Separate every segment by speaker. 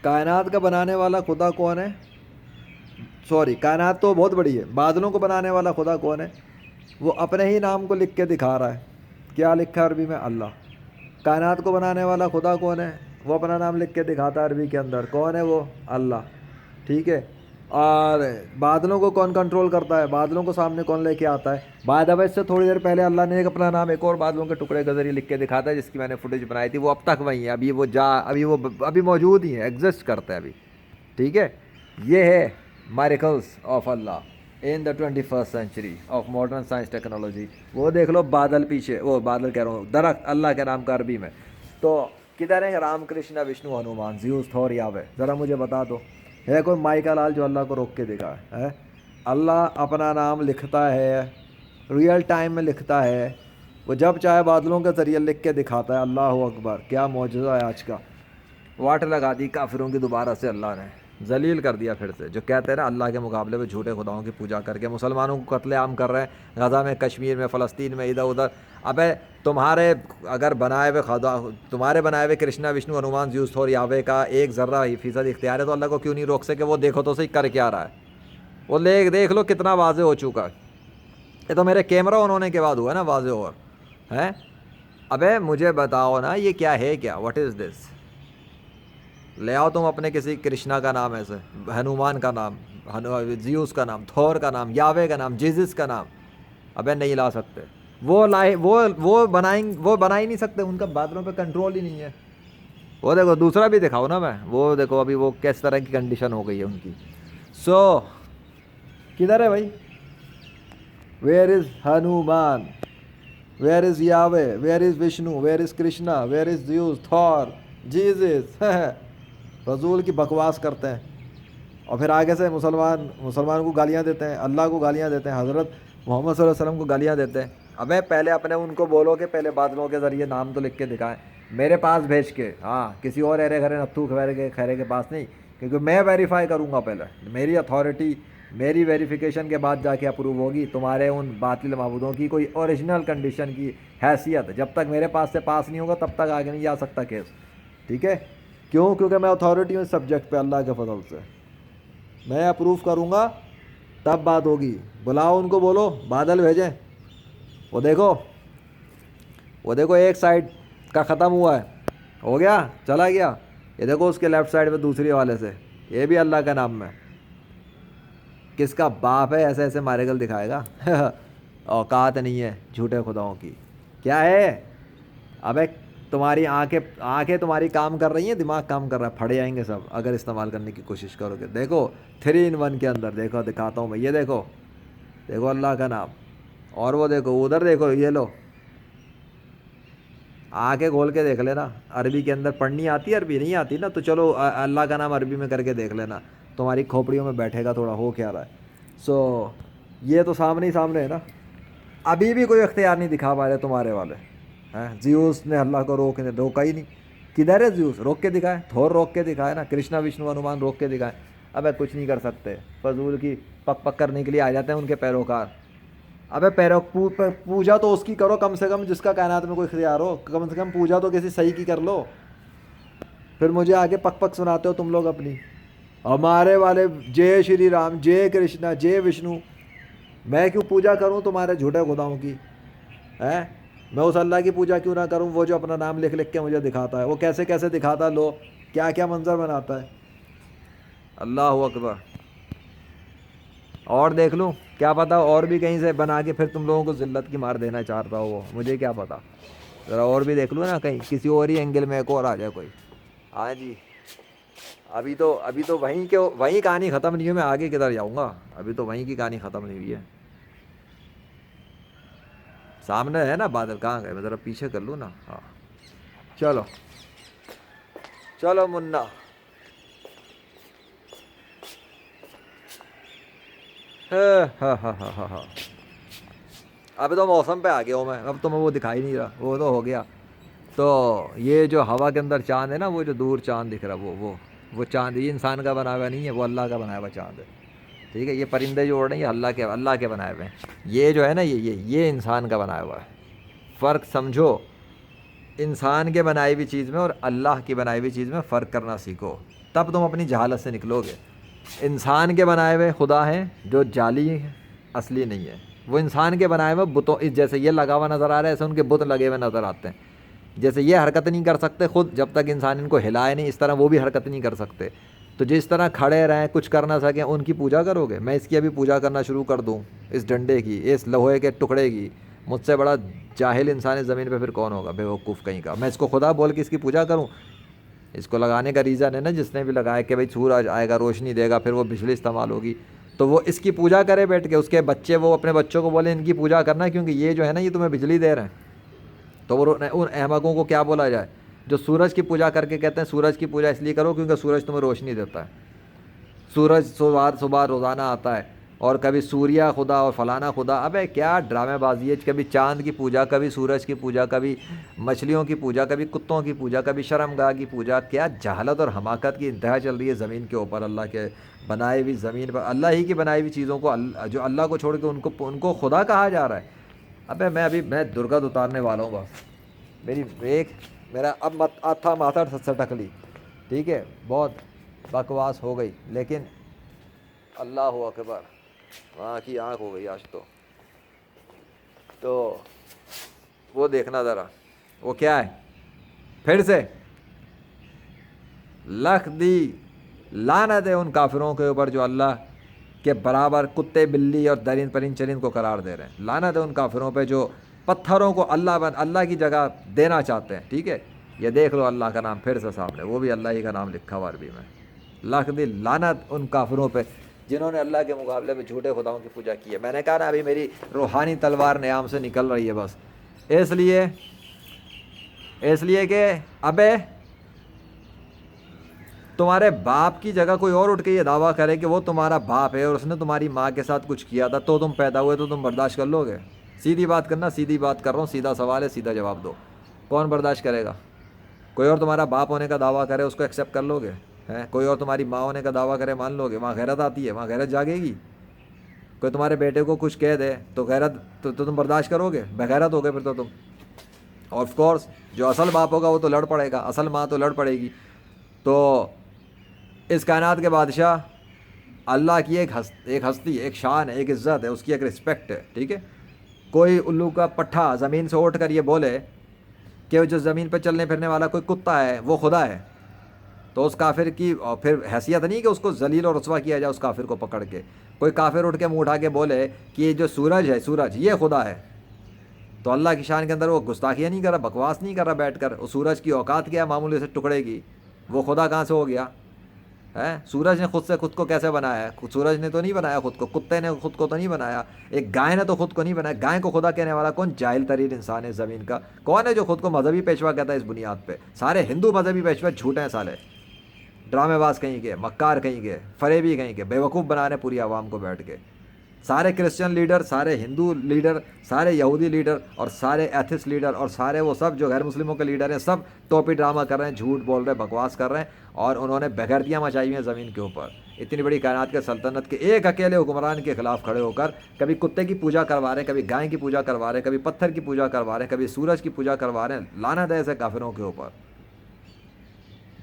Speaker 1: کائنات کا بنانے والا خدا کون ہے؟ سوری، کائنات تو بہت بڑی ہے، بادلوں کو بنانے والا خدا کون ہے؟ وہ اپنے ہی نام کو لکھ کے دکھا رہا ہے. کیا لکھا ہے عربی میں؟ اللہ. کائنات کو بنانے والا خدا کون ہے؟ وہ اپنا نام لکھ کے دکھاتا ہے عربی کے اندر. کون ہے وہ؟ اللہ. ٹھیک ہے. اور بادلوں کو کون کنٹرول کرتا ہے؟ بادلوں کو سامنے کون لے کے آتا ہے؟ بعد اب اس سے تھوڑی دیر پہلے اللہ نے ایک اپنا نام ایک اور بادلوں کے ٹکڑے کے ذریعے لکھ کے دکھاتا ہے، جس کی میں نے فوٹیج بنائی تھی. وہ اب تک وہی ہے، ابھی موجود ہی ہیں، ایگزسٹ کرتا ہے ابھی. ٹھیک ہے. یہ ہے miracles of Allah in the 21st century of modern science technology. وہ دیکھ لو بادل پیچھے، وہ بادل کہہ رہا ہوں، درخت اللہ کے نام کا عربی میں. تو کدھر ہے رام کرشنا وشنو ہنومان زیوس تھور یاوے؟ ذرا مجھے بتا دو. ہے کوئی مائی کا لال جو اللہ کو روک کے دکھا ہے؟ اللہ اپنا نام لکھتا ہے، ریئل ٹائم میں لکھتا ہے. وہ جب چاہے بادلوں کے ذریعے لکھ کے دکھاتا ہے. اللہ اکبر، کیا معجزہ ہے آج کا. واٹ لگا دی کافروں کی دوبارہ سے اللہ نے، ذلیل کر دیا پھر سے. جو کہتے ہیں نا اللہ کے مقابلے میں جھوٹے خداؤں کی پوجا کر کے مسلمانوں کو قتل عام کر رہے ہیں، غزہ میں، کشمیر میں، فلسطین میں، ادھر ادھر. ابے تمہارے اگر بنائے ہوئے خدا، تمہارے بنائے ہوئے کرشنا وشنو ہنومان زیوس تھور یاوے کا 1% اختیار ہے تو اللہ کو کیوں نہیں روک سکے؟ وہ دیکھو تو صحیح کر کیا رہا ہے. وہ دیکھ لو کتنا واضح ہو چکا ہے. یہ تو میرے کیمرہ آن ہونے کے بعد ہوا نا واضح. اور ہیں ابے مجھے بتاؤ نا یہ کیا ہے؟ کیا واٹ از دس؟ لے آؤ تم اپنے کسی کرشنا کا نام، ایسے ہنومان کا نام، زیوس کا نام، تھور کا نام، یاوے کا نام، جیزس کا نام. ابے نہیں لا سکتے. وہ بنا ہی نہیں سکتے. ان کا بادلوں پہ کنٹرول ہی نہیں ہے. وہ دیکھو دوسرا بھی دکھاؤ نا. میں وہ دیکھو ابھی وہ کس طرح کی کنڈیشن ہو گئی ہے ان کی. سو کدھر ہے بھائی؟ Where is Hanuman? Where is Yahweh? Where is Vishnu? Where is Krishna? Where is Zeus, Thor, Jesus? رسول کی بکواس کرتے ہیں. اور پھر آگے سے مسلمان کو گالیاں دیتے ہیں، اللہ کو گالیاں دیتے ہیں، حضرت محمد صلی اللہ علیہ وسلم کو گالیاں دیتے ہیں. ابے پہلے اپنے ان کو بولو کہ پہلے بادلوں کے ذریعے نام تو لکھ کے دکھائیں میرے پاس بھیج کے. ہاں، کسی اور ایرے گھرے نتھو خیرے کے پاس نہیں، کیونکہ میں ویریفائی کروں گا. پہلے میری اتھارٹی، میری ویریفیکیشن کے بعد جا کے اپروو ہوگی. تمہارے ان باطل معبودوں کی کوئی اوریجنل کنڈیشن کی حیثیت جب تک میرے پاس سے پاس نہیں ہوگا تب تک آگے نہیں جا سکتا کیس. ٹھیک ہے. کیوں؟ کیونکہ میں اتھارٹی ہوں اس سبجیکٹ پہ. اللہ کے فضل سے میں اپروو کروں گا تب بات ہوگی. بلاؤ ان کو، بولو بادل بھیجیں. وہ دیکھو ایک سائڈ کا ختم ہوا ہے، ہو گیا، چلا گیا. یہ دیکھو اس کے لیفٹ سائڈ پہ دوسری والے سے، یہ بھی اللہ کا نام میں. کس کا باپ ہے ایسے ایسے مارے گل دکھائے گا؟ اوقات نہیں ہے جھوٹے خداؤں کی. کیا ہے؟ ابے تمہاری آنکھیں تمہاری کام کر رہی ہیں، دماغ کام کر رہا ہے، پھڑ جائیں گے سب اگر استعمال کرنے کی کوشش کرو گے. دیکھو 3 in 1 کے اندر دیکھو، دکھاتا ہوں میں. یہ دیکھو اللہ کا نام. اور وہ دیکھو ادھر، دیکھو یہ لو. آنکھیں کھول کے دیکھ لینا. عربی کے اندر پڑھنی آتی ہے؟ عربی نہیں آتی نا، تو چلو اللہ کا نام عربی میں کر کے دیکھ لینا. تمہاری کھوپڑیوں میں بیٹھے گا تھوڑا ہو کیا رہا ہے. سو یہ تو سامنے ہے نا. ابھی بھی کوئی اختیار نہیں دکھا پا رہے تمہارے والے. زیوس نے اللہ کو روکا ہی نہیں. کدھر ہے زیوس؟ روک کے دکھائے. تھور روک کے دکھائے نا. کرشنا وشنو ہنومان روک کے دکھائے. ابے کچھ نہیں کر سکتے. فضول کی پک کرنے کے لیے آ جاتے ہیں ان کے پیروکار. ابے پوجا تو اس کی کرو کم سے کم جس کا کائنات میں کوئی اختیار ہو. کم سے کم پوجا تو کسی صحیح کی کر لو. پھر مجھے آگے پک سناتے ہو تم لوگ اپنی. ہمارے والے جے شری رام، جے کرشنا، جے وشنو. میں کیوں پوجا کروں تمہارے جھوٹے خداؤں کی؟ میں اس اللہ کی پوجا کیوں نہ کروں وہ جو اپنا نام لکھ کے مجھے دکھاتا ہے؟ وہ کیسے کیسے دکھاتا ہے، لو کیا کیا منظر بناتا ہے. اللہ اکبر. اور دیکھ لوں کیا پتا اور بھی کہیں سے بنا کے پھر تم لوگوں کو ذلت کی مار دینا چاہتا ہو. وہ مجھے کیا پتا. ذرا اور بھی دیکھ لوں نا، کہیں کسی اور ہی اینگل میں ایک اور آ جائے کوئی. ہاں جی. ابھی تو وہیں کہانی ختم نہیں ہوئی. میں آگے کدھر جاؤں گا؟ ابھی تو وہیں کی کہانی ختم نہیں ہوئی ہے. سامنے ہے نا بادل. کہاں گئے؟ میں ذرا پیچھے کر لوں نا. ہاں چلو منا. ہاں اب تو موسم پہ آ گیا ہوں میں. اب تو میں وہ دکھائی نہیں رہا، وہ تو ہو گیا. تو یہ جو ہوا کے اندر چاند ہے نا، وہ جو دور چاند دکھ رہا وہ چاند یہ انسان کا بنا ہوا نہیں ہے، وہ اللہ کا بنایا ہوا چاند ہے. ٹھیک ہے. یہ پرندے جو اڑ رہے ہیں یہ اللہ کے بنائے ہوئے ہیں. یہ جو ہے نا یہ انسان کا بنایا ہوا ہے. فرق سمجھو. انسان کے بنائی ہوئی چیز میں اور اللہ کی بنائی ہوئی چیز میں فرق کرنا سیکھو، تب تم اپنی جہالت سے نکلو گے۔ انسان کے بنائے ہوئے خدا ہیں جو جعلی ہیں، اصلی نہیں ہے۔ وہ انسان کے بنائے ہوئے بتوں، جیسے یہ لگا ہوا نظر آ رہا ہے ایسے ان کے بت لگے ہوئے نظر آتے ہیں۔ جیسے یہ حرکت نہیں کر سکتے خود جب تک انسان ان کو ہلائے نہیں، اس طرح وہ بھی حرکت نہیں کر سکتے۔ تو جس طرح کھڑے رہیں کچھ کر نہ سکیں ان کی پوجا کرو گے؟ میں اس کی ابھی پوجا کرنا شروع کر دوں، اس ڈنڈے کی، اس لوہے کے ٹکڑے کی؟ مجھ سے بڑا جاہل انسان زمین پہ پھر کون ہوگا، بے وقوف کہیں کا؟ میں اس کو خدا بول کے اس کی پوجا کروں؟ اس کو لگانے کا ریزن ہے نا جس نے بھی لگایا کہ بھائی سورج آئے گا روشنی دے گا پھر وہ بجلی استعمال ہوگی، تو وہ اس کی پوجا کرے بیٹھ کے۔ اس کے بچے وہ اپنے بچوں کو بولے ان کی پوجا کرنا کیونکہ یہ جو ہے نا یہ تمہیں بجلی دے رہے ہیں۔ تو وہ ان احمقوں کو کیا بولا جائے جو سورج کی پوجا کر کے کہتے ہیں سورج کی پوجا اس لیے کرو کیونکہ سورج تمہیں روشنی دیتا ہے، سورج صبح روزانہ آتا ہے، اور کبھی سوریہ خدا اور فلانا خدا۔ ابے کیا ڈرامے بازی ہے، کبھی چاند کی پوجا، کبھی سورج کی پوجا، کبھی مچھلیوں کی پوجا، کبھی کتوں کی پوجا، کبھی شرمگاہ کی پوجا۔ کیا جہالت اور حماقت کی انتہا چل رہی ہے زمین کے اوپر، اللہ کے بنائی ہوئی زمین پر، اللہ ہی کی بنائی ہوئی چیزوں کو جو اللہ کو چھوڑ کے ان کو خدا کہا جا رہا ہے۔ ابے میں درگت اتارنے والا ہوں بس، میرا اب ماتھا ماتھا سٹک لی، ٹھیک ہے، بہت بکواس ہو گئی، لیکن اللہ اکبر، وہاں کی آنکھ ہو گئی آج تو وہ دیکھنا ذرا وہ کیا ہے، پھر سے لکھ دی لعنت ہے ان کافروں کے اوپر جو اللہ کے برابر کتے بلی اور درند پرند چرند کو قرار دے رہے ہیں۔ لعنت ہے ان کافروں پہ جو پتھروں کو اللہ کی جگہ دینا چاہتے ہیں، ٹھیک ہے۔ یہ دیکھ لو اللہ کا نام پھر سے سامنے، وہ بھی اللہ ہی کا نام لکھا ہوا عربی میں۔ لکھ دی لعنت ان کافروں پہ جنہوں نے اللہ کے مقابلے میں جھوٹے خداؤں کی پوجا کی ہے۔ میں نے کہا نا ابھی میری روحانی تلوار نیام سے نکل رہی ہے بس، اس لیے کہ ابے تمہارے باپ کی جگہ کوئی اور اٹھ کے یہ دعویٰ کرے کہ وہ تمہارا باپ ہے اور اس نے تمہاری ماں کے ساتھ کچھ کیا تھا تو تم پیدا ہوئے تو تم برداشت کر لو گے؟ سیدھی بات کرنا، سیدھی بات کر رہا ہوں، سیدھا سوال ہے، سیدھا جواب دو، کون برداشت کرے گا؟ کوئی اور تمہارا باپ ہونے کا دعویٰ کرے اس کو ایکسیپٹ کر لو گے؟ کوئی اور تمہاری ماں ہونے کا دعویٰ کرے مان لو گے؟ وہاں غیرت آتی ہے، وہاں غیرت جاگے گی۔ کوئی تمہارے بیٹے کو کچھ کہہ دے تو غیرت تو تم برداشت کرو گے؟ بغیرت ہو گئے پھر تو تم۔ آف کورس جو اصل باپ ہوگا وہ تو لڑ پڑے گا، اصل ماں تو لڑ پڑے گی۔ تو اس کائنات کے بادشاہ اللہ کی ایک ہستی، ایک شان ہے، ایک عزت ہے، اس کی ایک رسپیکٹ ہے، ٹھیک ہے۔ کوئی الو کا پٹھا زمین سے اٹھ کر یہ بولے کہ جو زمین پہ چلنے پھرنے والا کوئی کتا ہے وہ خدا ہے، تو اس کافر کی پھر حیثیت نہیں کہ اس کو ذلیل اور رسوا کیا جائے اس کافر کو پکڑ کے۔ کوئی کافر اٹھ کے منہ اٹھا کے بولے کہ یہ جو سورج ہے، سورج یہ خدا ہے، تو اللہ کی شان کے اندر وہ گستاخیاں نہیں کر رہا، بکواس نہیں کر رہا بیٹھ کر۔ اس سورج کی اوقات کیا ہے؟ معمولی سے ٹکڑے کی، وہ خدا کہاں سے ہو گیا ہے؟ سورج نے خود کو کیسے بنایا ہے؟ سورج نے تو نہیں بنایا خود کو، کتے نے خود کو تو نہیں بنایا، ایک گائے نے تو خود کو نہیں بنایا۔ گائے کو خدا کہنے والا کون؟ جاہل ترین انسان ہے زمین کا۔ کون ہے جو خود کو مذہبی پیشوا کہتا ہے اس بنیاد پہ؟ سارے ہندو مذہبی پیشوا جھوٹے ہیں سالے، ڈرامے باز کہیں کے، مکار کہیں کے، فریبی کہیں کے، بیوقوف بنا رہے پوری عوام کو بیٹھ کے۔ سارے کرسچن لیڈر، سارے ہندو لیڈر، سارے یہودی لیڈر اور سارے ایتھسٹ لیڈر اور سارے وہ سب جو غیر مسلموں کے لیڈر ہیں، سب ٹوپی ڈرامہ کر رہے ہیں، جھوٹ بول رہے ہیں، بکواس کر رہے ہیں، اور انہوں نے بغیرتیاں مچائی ہوئی ہیں زمین کے اوپر۔ اتنی بڑی کائنات کے سلطنت کے ایک اکیلے حکمران کے خلاف کھڑے ہو کر کبھی کتے کی پوجا کروا رہے ہیں، کبھی گائے کی پوجا کروا رہے ہیں، کبھی پتھر کی پوجا کروا رہے ہیں، کبھی سورج کی پوجا کروا رہے ہیں۔ لعنت ہے ایسے کافروں کے اوپر۔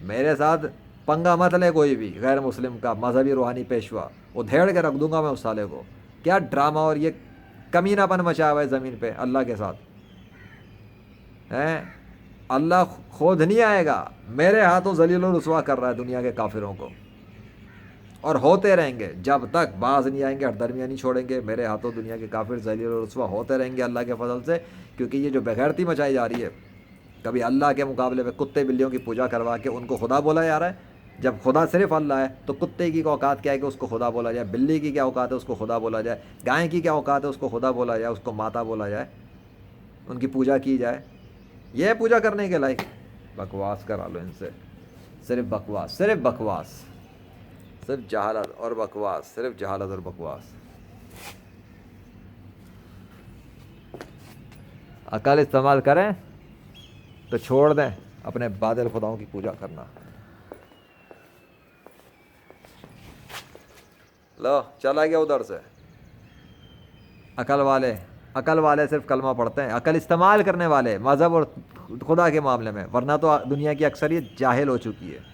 Speaker 1: میرے ساتھ پنگا مت لے کوئی بھی غیر مسلم کا مذہبی روحانی پیشوا، ادھیڑ کے رکھ دوں گا میں اس سالے کو۔ کیا ڈرامہ اور یہ کمینہ پن مچایا ہوا ہے زمین پہ اللہ کے ساتھ ہے؟ اللہ خود نہیں آئے گا، میرے ہاتھوں ذلیل و رسوا کر رہا ہے دنیا کے کافروں کو، اور ہوتے رہیں گے جب تک باز نہیں آئیں گے، ہر درمیاں نہیں چھوڑیں گے۔ میرے ہاتھوں دنیا کے کافر ذلیل و رسوا ہوتے رہیں گے اللہ کے فضل سے، کیونکہ یہ جو بغیرتی مچائی جا رہی ہے، کبھی اللہ کے مقابلے میں کتے بلیوں کی پوجا کروا کے ان کو خدا بولا جا رہا ہے، جب خدا صرف اللہ ہے تو کتے کی اوقات کیا ہے کہ اس کو خدا بولا جائے، بلی کی کیا اوقات ہے اس کو خدا بولا جائے، گائے کی کیا اوقات ہے اس کو خدا بولا جائے، اس کو ماتا بولا جائے، ان کی پوجا کی جائے؟ یہ پوجا کرنے کے لائق؟ بکواس کرا لو ان سے، صرف بکواس، صرف بکواس، صرف جہالت اور بکواس، صرف جہالت اور بکواس۔ عقل استعمال کریں تو چھوڑ دیں اپنے باطل خداؤں کی پوجا کرنا۔ لو چلا گیا ادھر سے۔ عقل والے صرف کلمہ پڑھتے ہیں، عقل استعمال کرنے والے، مذہب اور خدا کے معاملے میں، ورنہ تو دنیا کی اکثریت جاہل ہو چکی ہے.